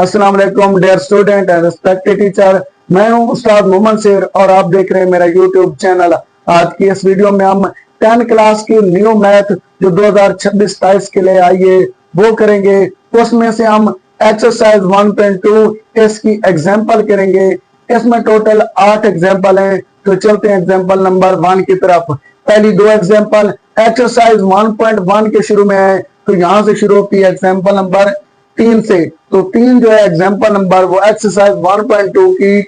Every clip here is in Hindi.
अस्सलाम वालेकुम dear student and respected teacher. मैं हूं उस्ताद मोहम्मद शेर और आप देख रहे हैं मेरा यूट्यूब चैनल। आज की इस वीडियो में हम 10 क्लास की न्यू मैथ जो 2026-27 के लिए आई है वो करेंगे। उसमें से हम एक्सरसाइज 1.2 इसकी एग्जाम्पल करेंगे। इसमें टोटल 8 एग्जाम्पल हैं, तो चलते हैं एग्जाम्पल नंबर 1 की तरफ। पहली दो एग्जाम्पल एक्सरसाइज 1.1 के शुरू में है, तो यहां से शुरू होती है एग्जाम्पल नंबर 3 से। तो 3 जो है एग्जाम्पल नंबर वो एक्सरसाइज 1.2 की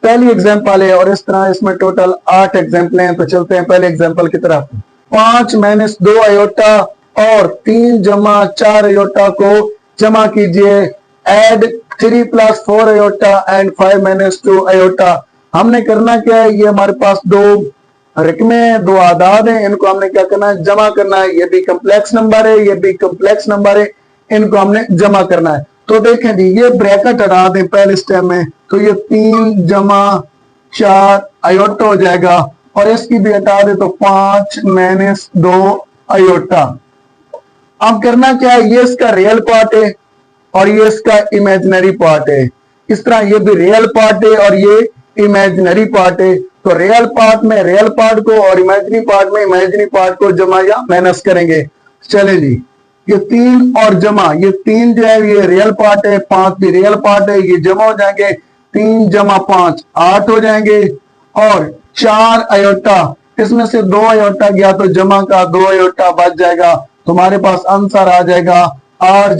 पहली एग्जाम्पल है और इस तरह इसमें टोटल 8 एग्जाम्पल हैं। तो चलते हैं पहले एग्जाम्पल की तरफ। 5 - 2 अयोटा और 3 - 4 अयोटा को जमा कीजिए। Add 3 + 4 iota and 5 - 2 iota. हमने करना क्या है, ये हमारे पास दो रकमें दो आदाद हैं, इनको हमने क्या करना है, जमा करना है। ये भी कम्प्लेक्स नंबर है, ये भी कम्प्लेक्स नंबर है, इनको हमने जमा करना है। तो देखें जी, ये ब्रैकेट हटा दें पहले स्टेप में, तो ये 3 - 4 अयोटा हो जाएगा और इसकी भी हटा दे तो 5 - 2 अयोटा। अब करना क्या है, ये इसका रियल पार्ट है और ये इसका इमेजिनरी पार्ट है। इस तरह ये भी रियल पार्ट है और ये इमेजिनरी पार्ट है। तो रियल पार्ट में रियल पार्ट को और इमेजिनरी पार्ट में इमेजिनरी पार्ट को जमा या माइनस करेंगे। चले जी, ये 3 और जमा, ये 3 जो है ये रियल पार्ट है, 5 भी रियल पार्ट है, ये जमा हो जाएंगे। 3 - 5 8 हो जाएंगे और 4 अयोटा, इसमें से 2 अयोटा गया तो जमा का 2 अयोटा बच जाएगा। तुम्हारे पास आंसर आ जाएगा 8 -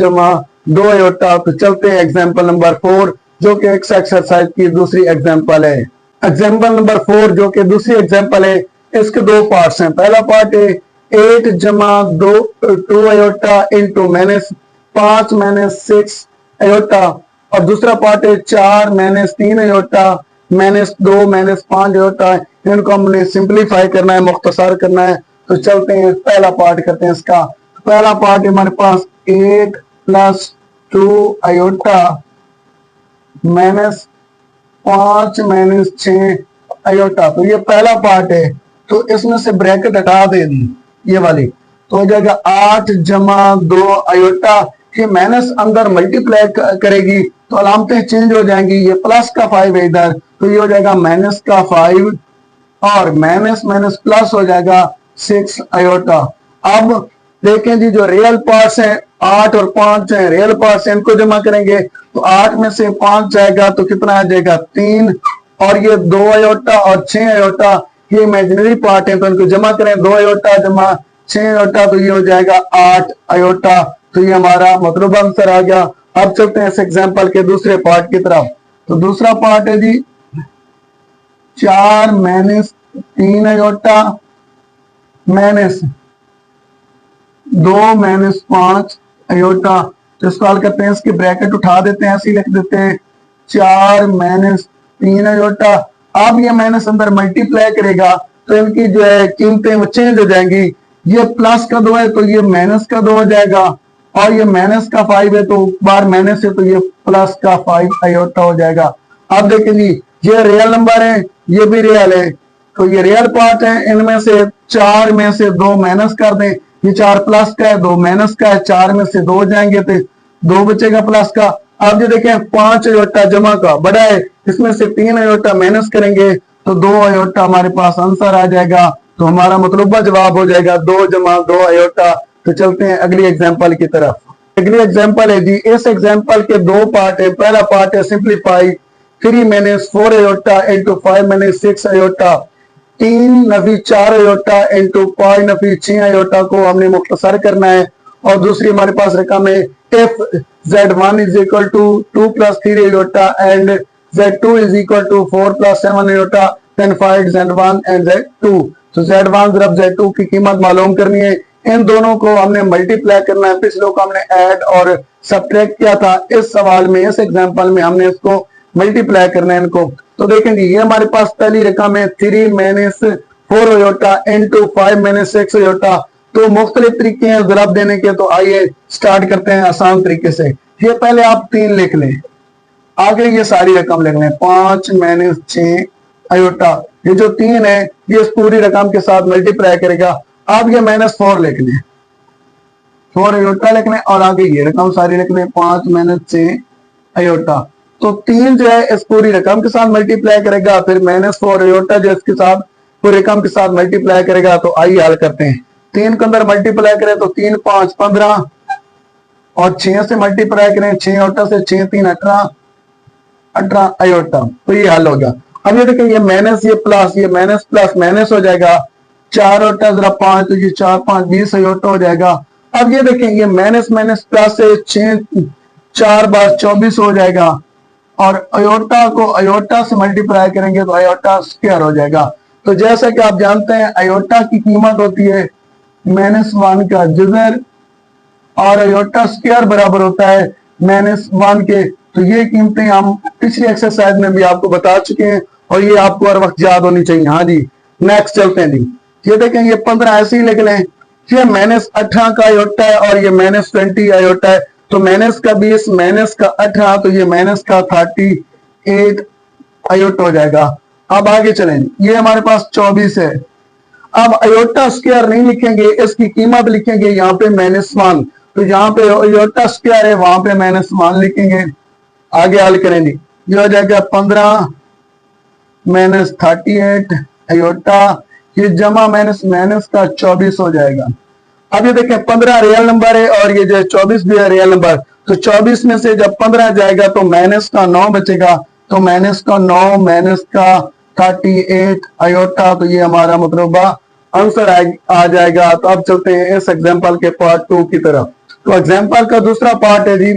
2 अयोटा। तो चलते हैं एग्जाम्पल नंबर 4 जो कि एक्सरसाइज की दूसरी एग्जाम्पल है। एग्जाम्पल नंबर 4 जो कि दूसरी एग्जाम्पल है, इसके दो पार्ट्स हैं। पहला पार्ट है 8 - 2 अयोटा इंटू -5 - 6 अयोटा और दूसरा पार्ट है 4 - 3 अयोटा -2 - 5 अयोटा। इनको हमने सिंप्लीफाई करना है, मुख्तसर करना है। तो चलते हैं पहला पार्ट करते हैं इसका। पहला पार्ट है हमारे पास 8 + 2 अयोटा -5 - 6 अयोटा। तो ये पहला पार्ट है, तो इसमें से ब्रैकेट हटा दे दी ये वाली, तो हो जाएगा 8 - 2 अयोटा। ये माइनस अंदर मल्टीप्लाई करेगी तो अलामतें चेंज हो जाएंगी। ये प्लस का 5 है इधर, तो ये हो जाएगा माइनस का 5 और माइनस माइनस प्लस हो जाएगा 6 अयोटा। अब देखें जी, जो रियल पार्ट्स हैं 8 और 5 हैं, रियल पार्ट्स हैं, इनको जमा करेंगे तो 8 में से 5 जाएगा तो कितना आ जाएगा 3 और ये 2 अयोटा और 6 अयोटा ये इमेजिनरी पार्ट है, तो इनको जमा करें 2 अयोटा जमा 6 अयोटा तो ये हो जाएगा 8 अयोटा। तो ये हमारा मतलब आंसर आ गया। अब चलते हैं इस एग्जाम्पल के दूसरे पार्ट की तरफ। तो दूसरा पार्ट है जी 4 - 3 अयोटा -2 - 5 अयोटा। तो इसको हल करते हैं, इसकी ब्रैकेट उठा देते हैं, ऐसे ही लिख देते हैं 4 - 3 अयोटा। अब ये माइनस अंदर मल्टीप्लाई करेगा तो इनकी जो है कीमतें वो चेंज हो जाएंगी। ये प्लस का 2 है तो ये माइनस का 2 हो जाएगा और ये माइनस का 5 है तो बार माइनस है तो ये प्लस का 5 अयोटा हो जाएगा। अब देखिए जी, ये रियल नंबर है, ये भी रियल है, तो ये रियल पार्ट है। इनमें से 4 में से 2 माइनस कर दें, ये 4 प्लस का है 2 माइनस का है, 4 में से 2 जाएंगे तो 2 बचेगा प्लस का। अब जो देखें 5 अयोटा जमा का बड़ा है, इसमें से 3 अयोटा माइनस करेंगे तो 2 अयोटा हमारे पास आंसर आ जाएगा। तो हमारा मतलूबा जवाब हो जाएगा 2 - 2 अयोटा। तो चलते हैं अगली एग्जाम्पल की तरफ। अगली एग्जाम्पल है जी, इस एग्जाम्पल के दो पार्ट है। पहला पार्ट है simplify 3 - 4 iota into 5 - 6 iota. 3 - 4 iota into 5 - 6 iota को हमने मुख्तसर करना है। और दूसरी हमारे पास रकम है if z1 = 2 + 3 iota and z2 = 4 + 7 iota, then find z1 and z2। तो z1 ज़रब z2 की कीमत मालूम करनी है। इन दोनों को हमने मल्टीप्लाई करना है। पिछले को हमने ऐड और सब्ट्रैक्ट किया था, इस सवाल में इस एग्जांपल में हमने इसको मल्टीप्लाई करना है इनको। तो देखेंगे ये हमारे पास पहली रकम है 3 - 4 अयोटा इंटू 5 - 6 अयोटा। तो मुख्तलिफ तरीके हैं ज़रब देने के, तो आइए स्टार्ट करते हैं आसान तरीके से। ये पहले आप 3 लिख लें, आगे ये सारी रकम लिख लें 5 - 6 अयोटा। ये जो 3 है ये इस पूरी रकम के साथ मल्टीप्लाई करेगा। अब ये -4 लिख लें, 4 अयोटा लिख लें और आगे ये रकम सारी लिख लें 5 - 6 अयोटा। तो 3 जो है इस पूरी रकम के साथ मल्टीप्लाई करेगा, फिर -4 अयोटा जो इसके साथ पूरी रकम के साथ मल्टीप्लाई करेगा। तो आइए हल करते हैं। 3 के अंदर मल्टीप्लाई करें तो 3 5 15 और 6 से मल्टीप्लाई करें 6 अयोटा से 6 3 18 18 अयोटा। तो ये हल हो गया। अब ये देखें, ये माइनस ये प्लस, ये माइनस प्लस माइनस हो जाएगा। 4 अयोटा जरा 5, तो ये 4 5 20 अयोटा हो जाएगा। अब ये देखें, ये माइनस माइनस प्लस से 6 4 बार 24 हो जाएगा और अयोटा को अयोटा से मल्टीप्लाई करेंगे तो अयोटा स्क्वायर हो जाएगा। तो जैसा कि आप जानते हैं अयोटा की कीमत होती है -1 का जबर और अयोटा स्क्वायर बराबर होता है -1 के। तो ये कीमतें हम पिछली एक्सरसाइज में भी आपको बता चुके हैं और ये आपको हर वक्त याद होनी चाहिए। हाँ जी, नेक्स्ट चलते हैं जी। ये देखें, ये 15 ऐसे ही लिख लें। ये -18 का अयोटा है और ये -20 अयोटा है। तो माइनस का 20 माइनस का 18, तो ये माइनस का 38 अयोटा हो जाएगा। अब आगे चलें, ये हमारे पास 24 है। अब अयोटा स्क्वायर नहीं लिखेंगे, इसकी कीमत लिखेंगे यहाँ पे -1। तो यहाँ पे अयोटा स्क्वायर है, वहां पे -1 लिखेंगे। आगे हल करेंगे, ये हो जाएगा 15 -38 अयोटा, ये जमा माइनस माइनस का 24 हो जाएगा। अब ये देखें, 15 रियल नंबर है और ये जो 24 भी है रियल नंबर। तो 24 में से जब 15 जाएगा तो माइनस का 9 बचेगा। तो माइनस का 9 माइनस का 38 अयोटा। तो ये हमारा मतलब आंसर आ जाएगा। तो अब चलते हैं इस एग्जाम्पल के पार्ट 2 की तरफ। तो एग्जाम्पल का दूसरा पार्ट है जी,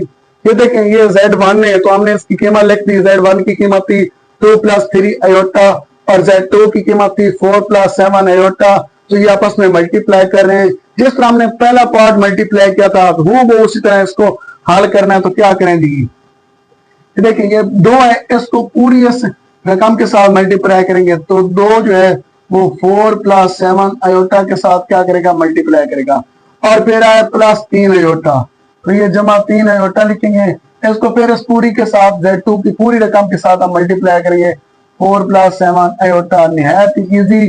ये देखें, ये Z1 है तो हमने इसकी कीमत लिख दी। Z1 की कीमत थी 2 + 3 अयोटा और Z2 की कीमत थी 4 + 7 अयोटा। तो ये आपस में मल्टीप्लाई कर रहे हैं। जिस तरह हमने पहला पार्ट मल्टीप्लाई किया था वो उसी तरह इसको हल करना है। तो क्या करें जी, देखिए ये 2 है, इसको पूरी इस रकम के साथ मल्टीप्लाई करेंगे। तो 2 जो है वो 4 + 7 अयोटा के साथ क्या करेगा, मल्टीप्लाई करेगा। और फिर आया +3 अयोटा, तो ये जमा 3 अयोटा लिखेंगे। इसको फिर इस पूरी के साथ Z2 की पूरी रकम के साथ हम मल्टीप्लाई करेंगे। 4 + 7 अयोटा। निहायत इजी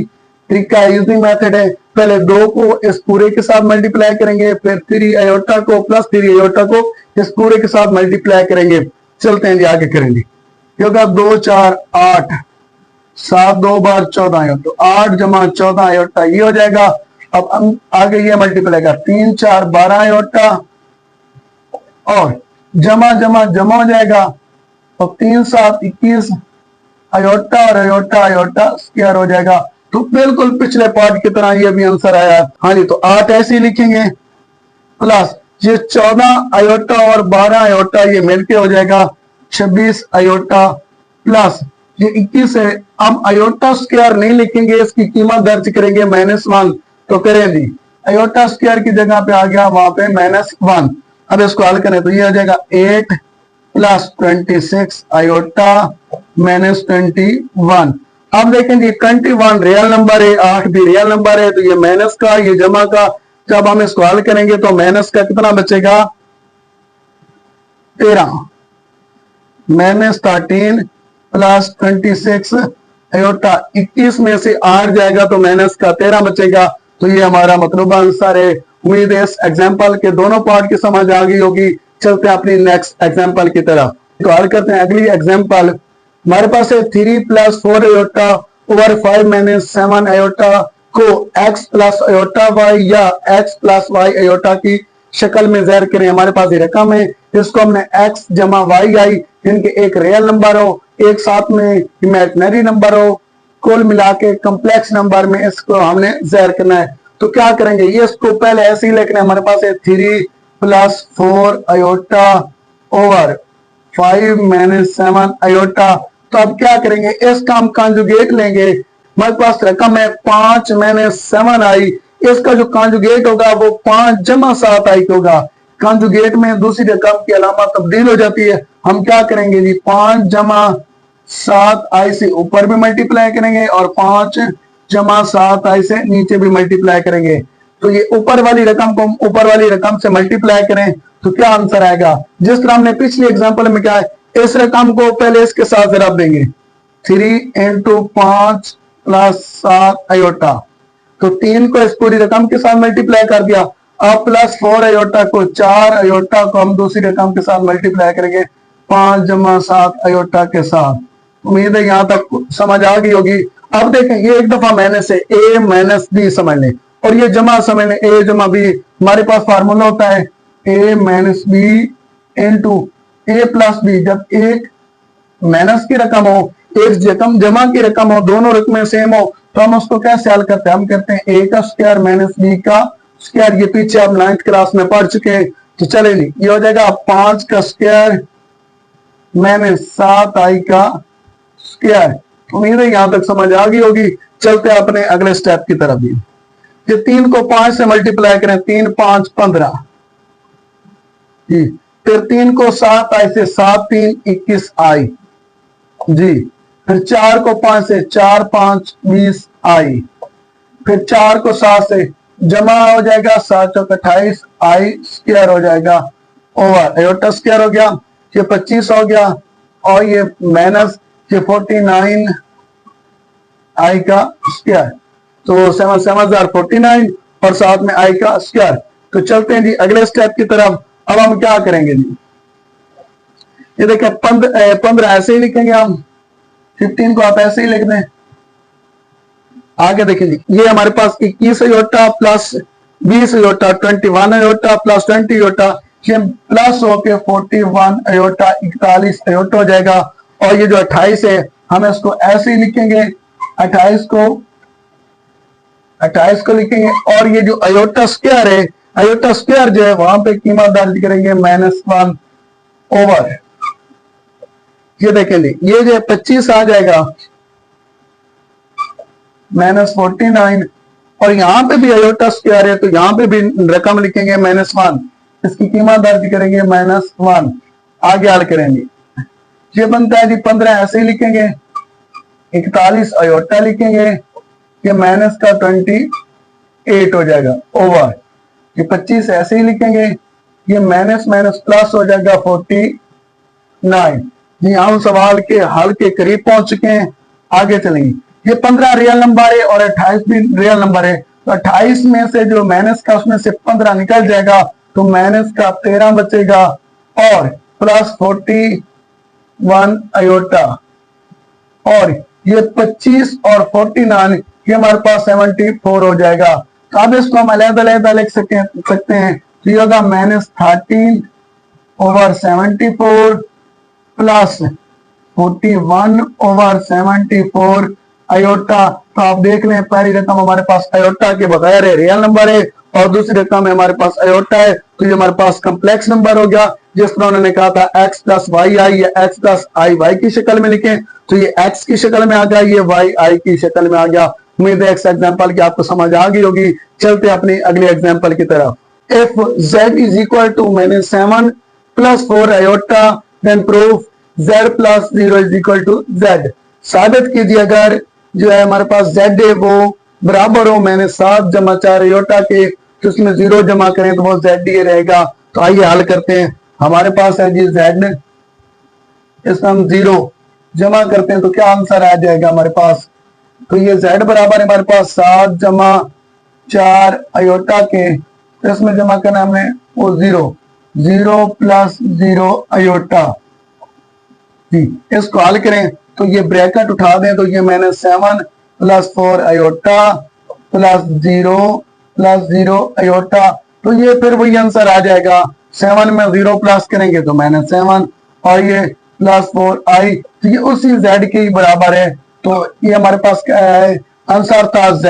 तरीका, इजी मेथड है। पहले 2 को इस पूरे के साथ मल्टीप्लाई करेंगे, फिर 3 अयोटा को +3 अयोटा को इस पूरे के साथ मल्टीप्लाई करेंगे। चलते हैं जी, आगे करेंगे। होगा 2 4 8 7 2 बार 14 तो 8 जमा 14 अयोटा ये हो जाएगा। अब हम आगे ये मल्टीप्लाई कर 3 4 12 अयोटा और जमा जमा जमा हो जाएगा। तो 3 7 21 अयोटा और अयोटा अयोटा स्क्वायर हो जाएगा। तो बिल्कुल पिछले पार्ट की तरह ये भी आंसर आया। हाँ जी, तो 8 ऐसे ही लिखेंगे प्लस ये 14 अयोटा और 12 अयोटा ये मिलके हो जाएगा 26 अयोटा प्लस ये 21 है। अब अयोटा स्क्वायर नहीं लिखेंगे, इसकी कीमत दर्ज करेंगे -1। तो करें जी, अयोटा स्क्वायर की जगह पे आ गया वहां पे -1। अब इसको हल करें तो ये हो जाएगा 8 + 26 अयोटा -21। अब देखें जी 21 रियल नंबर है, 8 भी रियल नंबर है। तो ये माइनस का ये जमा का, जब हम इसको हल करेंगे तो माइनस का कितना बचेगा 13 -13 + 26 अयोटा 21 में से 8 जाएगा तो माइनस का 13 बचेगा। तो ये हमारा मतलब आंसर है। उम्मीद है इस एग्जाम्पल के दोनों पार्ट की समझ आ गई होगी। चलते हैं अपनी नेक्स्ट एग्जाम्पल की तरफ। तो हल करते हैं अगली एग्जाम्पल। हमारे पास है 3 + 4 अयोटा ओवर 5 - 7 अयोटा को x + अयोटा y या x + y अयोटा की शक्ल में ज़ाहिर करें। हमारे पास ये रकम है, इसको हमने x जमा y आई जिनके एक रियल नंबर हो, एक साथ में इमेजिनरी नंबर हो, कुल मिला के कम्प्लेक्स नंबर में इसको हमने ज़ाहिर करना है। तो क्या करेंगे, ये इसको पहले ऐसे ही लिखना है। हमारे पास है 3 + 4 अयोटा ओवर 5 - 7 अयोटा। तो अब क्या करेंगे, इसका हम कॉन्जुगेट लेंगे। हमारे पास रकम है 5 - 7 आई, इसका जो कॉन्जुगेट होगा वो 5 जमा 7 आई होगा। कॉन्जुगेट में दूसरी रकम की अलामत तब्दील हो जाती है। हम क्या करेंगे जी, 5 जमा 7 आई से ऊपर भी मल्टीप्लाई करेंगे और 5 जमा 7 आई से नीचे भी मल्टीप्लाई करेंगे। तो ये ऊपर वाली रकम को ऊपर वाली रकम से मल्टीप्लाई करें तो क्या आंसर आएगा, जिस तरह हमने पिछले एग्जांपल में क्या है, इस रकम को पहले इसके साथ रब देंगे 3 × 5 + 7 अयोटा। तो 3 को इस पूरी रकम के साथ मल्टीप्लाई कर दिया। अब +4 अयोटा को 4 अयोटा को हम दूसरी रकम के साथ मल्टीप्लाई करेंगे 5 जमा 7 अयोटा के साथ। उम्मीद है यहाँ तक समझ आ गई होगी। अब देखें ये एक दफा मैंने से a माइनस बी समझ लें और ये जमा समझ लें a जमा बी। हमारे पास फार्मूला होता है a minus B into a plus B. जब एक माइनस की रकम हो एक जमा की रकम हो दोनों रकमें सेम हो तो हम उसको कैसे हल करते हैं? हम करते हैं a का स्क्वायर माइनस बी का स्क्वायर। ये पीछे आप 9th क्लास में पढ़ चुके हैं तो चले नहीं, ये हो जाएगा 5 का स्क्वायर माइनस 7 i का स्क्वायर। उम्मीद है यहां तक समझ आ गई होगी। चलते हैं अपने अगले स्टेप की तरफ। भी ये 3 को 5 से मल्टीप्लाई करें, 3 5 15 जी। फिर 3 को 7 i से 7 3 21 i जी। फिर 4 को 5 से 4 5 20 i। फिर 4 को 7 से जमा हो जाएगा 7 चौक 28 i स्क्वायर हो जाएगा ओवर अयोटा स्क्वायर हो गया। ये 25 हो गया और ये माइनस ये 49 i का स्क्वायर। तो 7,749 और साथ में i का स्क्वायर। तो चलते हैं जी अगले स्टेप की तरफ। अब हम क्या करेंगे जी? ये देखें 15 ऐसे ही लिखेंगे हम, 15 को आप ऐसे ही लिख दें। आगे देखें जी ये हमारे पास 21 iota plus 20 iota 21 iota plus 20 iota ये प्लस होके 41 अयोटा 41 अयोटा हो जाएगा। और ये जो 28 है हम इसको ऐसे ही लिखेंगे, 28 को लिखेंगे। और ये जो अयोटा स्क्वायर है, अयोटा स्क्वायर जो है वहां पे कीमत दर्ज करेंगे -1 ओवर। ये देखेंगे ये जो 25 आ जाएगा -49 और यहाँ पे भी अयोटा स्क्वायर है तो यहाँ पे भी रकम लिखेंगे -1। इसकी कीमत दर्ज करेंगे -1। आगे हल करेंगे। ये बनता है जी 15 ऐसे ही लिखेंगे, 41 अयोटा लिखेंगे, ये माइनस का 28 हो जाएगा ओवर। ये 25 ऐसे ही लिखेंगे, ये माइनस माइनस प्लस हो जाएगा 49। जी हम सवाल के हल के करीब पहुंच चुके हैं। आगे चलेंगे। ये 15 रियल नंबर है और 28 भी रियल नंबर है तो 28 में से जो माइनस का उसमें से 15 निकल जाएगा तो माइनस का 13 बचेगा और प्लस 41 अयोटा। और ये 25 और 49 ये हमारे पास 74 हो जाएगा। तो अब इसको हम अलग-अलग लिख सकते हैं। तो ये होगा -13 ओवर 74 प्लस 41 ओवर 74 अयोटा। तो आप देख लें पहली रकम हमारे पास अयोटा के बगैर है, रियल नंबर है, और दूसरी रकम है हमारे पास अयोटा है तो ये हमारे पास कम्प्लेक्स नंबर हो गया। जिस तरह उन्होंने कहा था x प्लस वाई आई या x प्लस आई वाई की शक्ल में लिखें तो ये x की शक्ल में आ गया, ये y आई की शक्ल में आ गया। उम्मीद है इस एग्जाम्पल की आपको समझ आ गई होगी। चलते अपनी अगले एग्जाम्पल की तरफ। If z is equal to -7 plus 4 iota then proof z plus 0 is equal to z। साबित कीजिए अगर जो है हमारे पास z है वो बराबर हो -7 जमा 4 अयोटा के तो उसमें 0 जमा करें तो वो z ही रहेगा। तो आइए हल करते हैं। हमारे पास है जी z, इसमें हम 0 जमा करते हैं तो क्या आंसर आ जाएगा हमारे पास? तो ये z बराबर है हमारे पास 7 जमा 4 अयोटा के तो इसमें जमा करना हमने वो 0 प्लस 0 अयोटा जी। इसको हल करें तो ये ब्रैकेट उठा दें तो ये -7 प्लस 4 अयोटा प्लस 0 अयोटा तो ये फिर वही आंसर आ जाएगा। 7 में 0 प्लस करेंगे तो -7 और ये प्लस 4 आई तो ये उसी z के ही बराबर है। तो ये हमारे पास क्या है? आंसर था z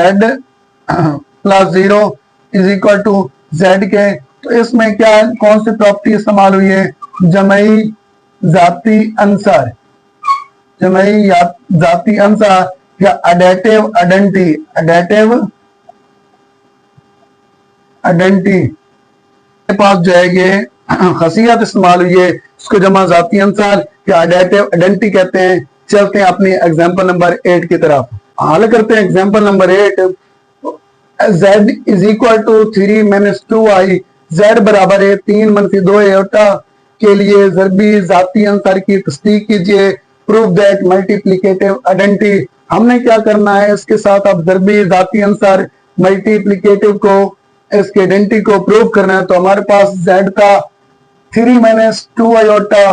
plus 0 is equal to z के। तो इसमें क्या है, कौन सी प्रॉपर्टी इस्तेमाल हुई है? जमई जाती अंसर, जमई जाती अंसर या एडेटिव आइडेंटिटी के पास जो है ये खसियत इस्तेमाल हुई है, इसको जमा जाती अंसर या एडेटिव आइडेंटिटी कहते हैं। चलते हैं अपनी एग्जांपल नंबर 8 की तरफ। हल करते हैं example number 8। z is equal to 3 - 2i। z बराबर है 3 - 2 अयोटा के लिए ज़रबी जाती अंसर की तस्दीक कीजिए। Proof that multiplicative identity. हमने क्या करना है, इसके साथ अब ज़रबी जाती अंसर मल्टीप्लिकेटिव को इसके आइडेंटिटी को प्रूव करना है। तो हमारे पास z का 3 - 2 अयोटा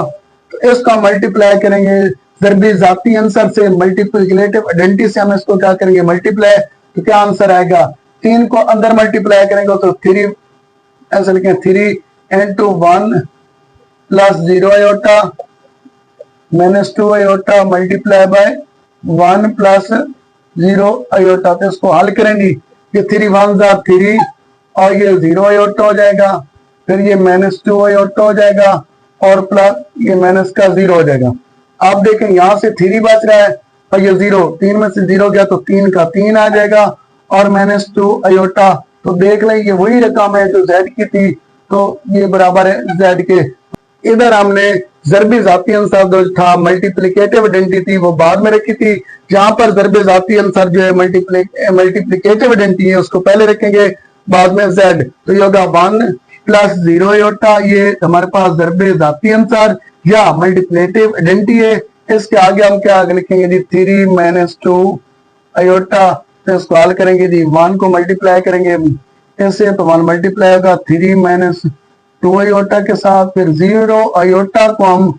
तो इसको हम मल्टीप्लाई करेंगे ज़रबी जाती आंसर से, मल्टीप्लिकेटिव आइडेंटिटी से हम इसको क्या करेंगे मल्टीप्लाई, तो क्या आंसर आएगा 3 को अंदर मल्टीप्लाई करेंगे तो 3 ऐसे लिखें 3 into 1 plus 0 iota minus 2 iota multiply by 1 plus 0 iota. तो इसको हल करेंगे, ये 3 1 3 और ये 0 आयोटा हो जाएगा, फिर ये माइनस 2 आयोटा हो जाएगा और प्लस ये माइनस का 0 हो जाएगा। आप देखें यहाँ से 3 बच रहा है और ये 0, 3 में से 0 गया तो 3 का 3 आ जाएगा और माइनस 2 आयोटा। तो देख लें ये वही रकम है जो z की थी, तो ये बराबर है z के। इधर हमने ज़रबी जाती आंसर जो था मल्टीप्लिकेटिव आइडेंटिटी थी वो बाद में रखी थी, जहां पर ज़रबी जाती आंसर जो है मल्टीप्लिकेटिव आइडेंटिटी है उसको पहले रखेंगे, बाद में z। तो ये होगा 1 प्लस 0 आयोटा, ये हमारे पास ज़रबी जाती आंसर या मल्टीप्लिकेटिव आइडेंटिटी है। इसके आगे हम क्या आगे लिखेंगे जी 3 माइनस 2 आयोटा। तो इसको हल करेंगे जी 1 को मल्टीप्लाई करेंगे ऐसे, तो 1 मल्टीप्लाई होगा 3 माइनस 2 आयोटा के साथ, फिर 0 आयोटा को हम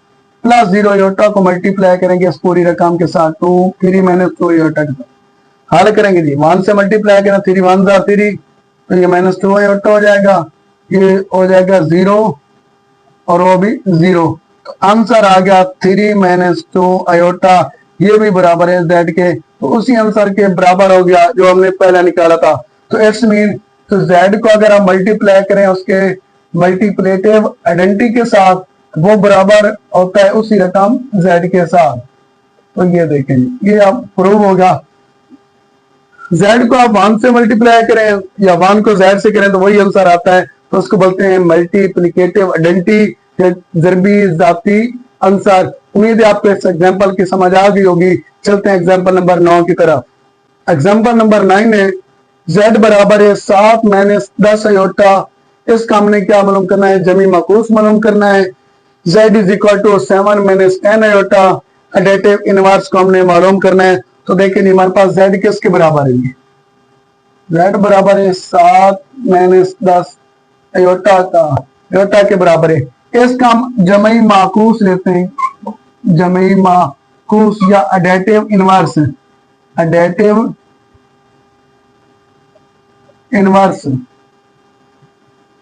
प्लस 0 आयोटा को मल्टीप्लाई करेंगे इस पूरी रकम के साथ, 3 माइनस 2 आयोटा के साथ हल करेंगे जी 1 से मल्टीप्लाई करना, 3 1 3, तो ये माइनस 2 आयोटा हो जाएगा, ये हो जाएगा 0 और वो भी 0। तो आंसर आ गया 3 माइनस 2 आयोटा, ये भी बराबर है z के। तो उसी आंसर के बराबर हो गया जो हमने पहले निकाला था। तो इट्स मीन तो z को अगर हम मल्टीप्लाई करें उसके मल्टीप्लेटिव आइडेंटिटी के साथ, वो बराबर होता है उसी रकम z के साथ। तो ये देखें ये अब प्रूव होगा, z को आप 1 से मल्टीप्लाई करें या 1 को z से करें तो वही आंसर आता है, तो उसको बोलते हैं मल्टीप्लिकेटिव आइडेंटिटी या ज़रबी जाती आंसर। उम्मीद है आपको इस एग्जांपल की समझ आ गई होगी। चलते हैं एग्जांपल नंबर 9 की तरफ। एग्जांपल नंबर 9 है z बराबर है 7 माइनस 10 आयोटा। इसका हमने क्या मालूम करना है, जमी माकूस मालूम करना है। z is equal to 7 minus 10 iota, additive inverse को हमने मालूम करना है। तो देखिए हमारे पास z किसके बराबर है, z बराबर है 7 माइनस 10 आयोटा का, आयोटा के बराबर है। इसका हम जमई माकूस लेते हैं, जमई माकूस या एडिटिव इनवर्स, एडिटिव इनवर्स।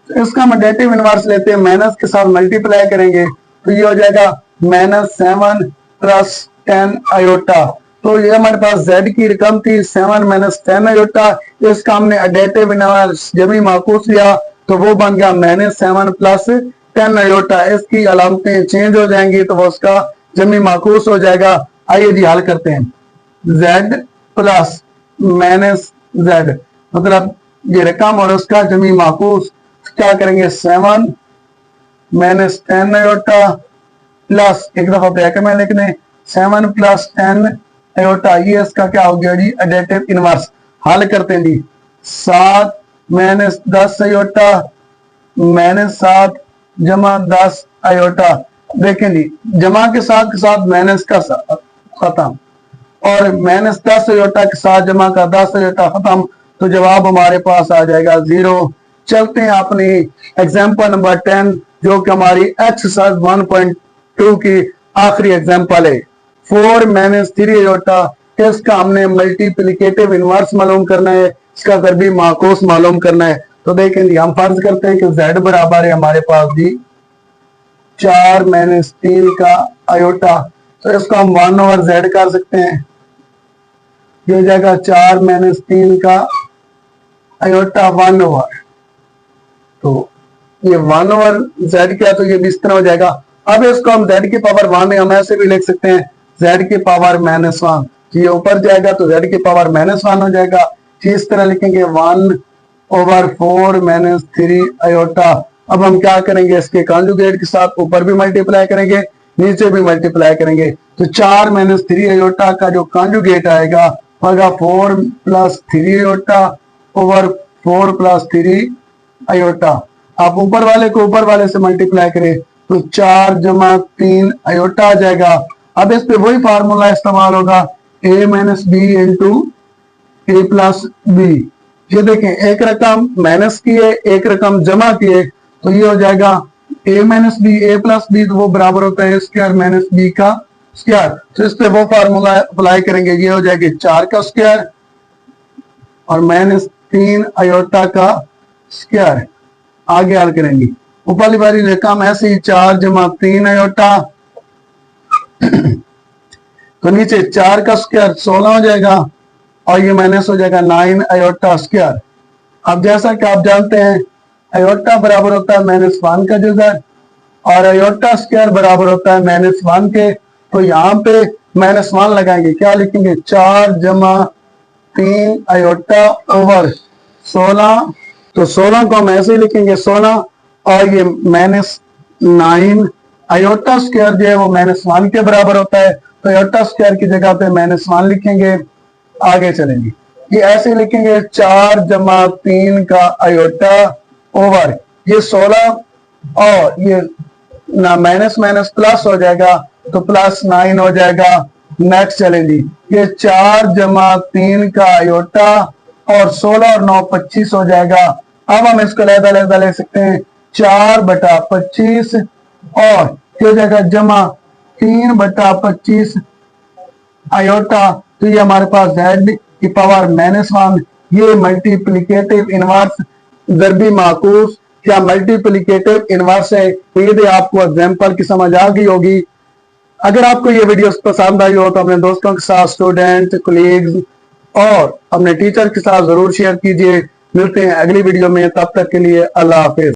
तो इसका हम एडिटिव इनवर्स लेते हैं, माइनस के साथ मल्टीप्लाई करेंगे तो ये हो जाएगा माइनस 7 प्लस 10 आयोटा। तो ये हमारे पास z की रकम थी 7 माइनस 10 आयोटा, इसका हमने एडिटिव इनवर्स जमी माकूस लिया तो वो बन गया माइनस 7 प्लस 10 आयोटा। इसकी अलामतें चेंज हो जाएंगी तो वो उसका जमी माकूस हो जाएगा। आइए जी हल करते हैं, z प्लस माइनस z मतलब ये रकम और उसका जमी माकूस, क्या करेंगे 7 माइनस 10 आयोटा प्लस एक दफा ब्रैकेट में लिख लें 7 प्लस 10 आयोटा, ये इसका क्या हो गया जी एडिटिव इनवर्स। हल करते हैं जी 7 माइनस 10 आयोटा माइनस 7 जमा 10 आयोटा। देखें जी जमा के साथ माइनस का खत्म और माइनस 10 आयोटा के साथ जमा का 10 आयोटा खत्म, तो जवाब हमारे पास आ जाएगा 0। चलते हैं अपनी एग्जांपल नंबर 10 जो कि हमारी एक्सरसाइज 1.2 की आखिरी एग्जांपल है। 4 माइनस 3 आयोटा, इसका हमने मल्टीप्लिकेटिव इनवर्स मालूम करना है, इसका ज़रबी माकूस मालूम करना है। तो देखें जी हम फर्ज करते हैं कि z बराबर है हमारे पास जी 4 माइनस 3 का आयोटा, तो इसको हम 1 ओवर z कर सकते हैं, ये हो जाएगा 4 माइनस 3 का आयोटा 1 ओवर, तो ये 1 ओवर z क्या, तो ये भी इस तरह हो जाएगा। अब इसको हम z की पावर 1 हम ऐसे भी लिख सकते हैं z की पावर माइनस 1, ये ऊपर जाएगा तो z की पावर माइनस 1 हो जाएगा। इस तरह लिखेंगे 1 ओवर 4 माइनस 3 आयोटा। अब हम क्या करेंगे, इसके कॉन्जुगेट के साथ ऊपर भी मल्टीप्लाई करेंगे नीचे भी मल्टीप्लाई करेंगे, तो 4 माइनस 3 आयोटा का जो कॉन्जुगेट आएगा होगा 4 plus 3 iota over 4 plus 3 iota. आप ऊपर वाले को ऊपर वाले से मल्टीप्लाई करें तो 4 जमा 3 आयोटा आ जाएगा। अब इस पे वही फार्मूला इस्तेमाल होगा a minus B into A plus B. ये देखें एक रकम माइनस की है एक रकम जमा की है, तो ये हो जाएगा ए माइनस बी, ए प्लस बी, तो वो बराबर होता है ए स्क्वायर माइनस बी का स्क्वायर। तो इस पे वो फार्मूला अप्लाई करेंगे, ये हो जाएगी 4 का स्क्वायर और माइनस 3 आयोटा का स्क्वायर। आगे हल करेंगे, ऊपर वाली बारी रकम ऐसी 4 जमा 3 आयोटा, तो नीचे 4 का स्क्वायर 16 हो जाएगा और ये माइनस हो जाएगा 9 आयोटा स्क्वायर। अब जैसा कि आप जानते हैं आयोटा बराबर होता है -1 का जज़र और आयोटा स्क्वायर बराबर होता है -1 के। तो यहाँ पे -1 लगाएंगे, क्या लिखेंगे 4 जमा 3 आयोटा ओवर 16, तो 16 को हम ऐसे ही लिखेंगे 16 और ये -9 आयोटा स्क्वायर जो है वो -1 के बराबर होता है, तो आयोटा स्क्वायर की जगह पे -1 लिखेंगे। आगे चलेंगे, ये ऐसे लिखेंगे 4 जमा 3 का आयोटा ओवर ये 16 और ये ना माइनस माइनस प्लस हो जाएगा तो +9 हो जाएगा। नेक्स्ट चलेंगे, ये 4 जमा 3 का आयोटा और 16 और 9 25 हो जाएगा। अब हम इसको अलग-अलग ले सकते हैं, 4/25 और ये हो जाएगा जमा 3/25 आयोटा, तो ये हमारे पास z की पावर -1। ये मल्टीप्लिकेटिव इनवर्स दरबी माकूस या मल्टीप्लिकेटिव इनवर्स है। उम्मीद है आपको एग्जाम्पल की समझ आ गई होगी। अगर आपको ये वीडियो पसंद आई हो तो अपने दोस्तों के साथ, स्टूडेंट, कोलीग्स और अपने टीचर के साथ जरूर शेयर कीजिए। मिलते हैं अगली वीडियो में, तब तक के लिए अल्लाह हाफिज।